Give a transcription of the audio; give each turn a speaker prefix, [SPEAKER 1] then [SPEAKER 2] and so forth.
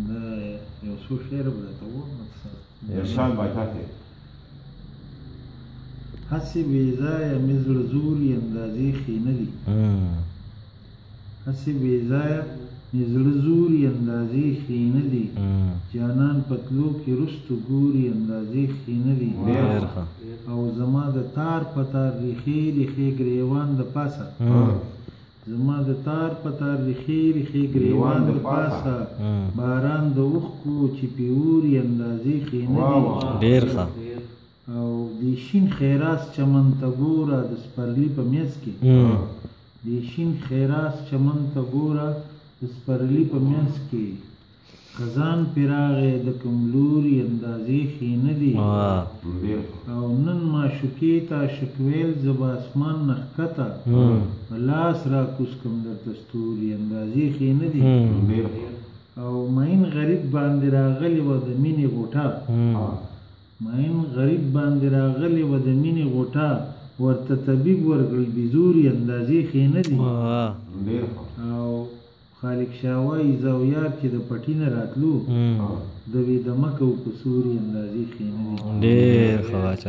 [SPEAKER 1] دا یو څو شعر به درته ووایم.
[SPEAKER 2] ارشاد باچا ته
[SPEAKER 1] هسې بې ځایه مې زړه زوري اندازې ښې نه دي، هسې بې ځایه مې زړه زوري اندازې ښې نه دي، جانان په تلو کې رستو ګوري اندازې ښې نه دي، او زما د تار په تار ریښې ریښې ګریوان د پاسه، زما د تار په تار ریښې ریښې ګریوان د پاسه، باران د اوښکو چې پې اوري اندازې ښې نه دي.
[SPEAKER 3] ډېر ښه.
[SPEAKER 1] او د شین خیراس چمن ته ګوره د سپرلي په میز کې، د شین خیراس چمن ته ګوره د سپرلي په میز کې، خزان پې راغی د کوم لوري اندازې ښې نه دي، او نن معشوقې ته عاشق ویل زه به اسمان نه ښکته، په لاس را کوز کړم درته ستوري اندازې ښې نه دي. او مین غریب باندې راغلې وه د مینې غوټه، مین غریب باندې راغلې وه د مینې غوټه، ورته طبیب ورکړل بېزوري اندازې ښې نه دي. او خالق شاه وایي زه او یار چې د پټي نه راتلو، د ویده مه کوو په سوري اندازې ښې نه دي.
[SPEAKER 3] ډېر ښه.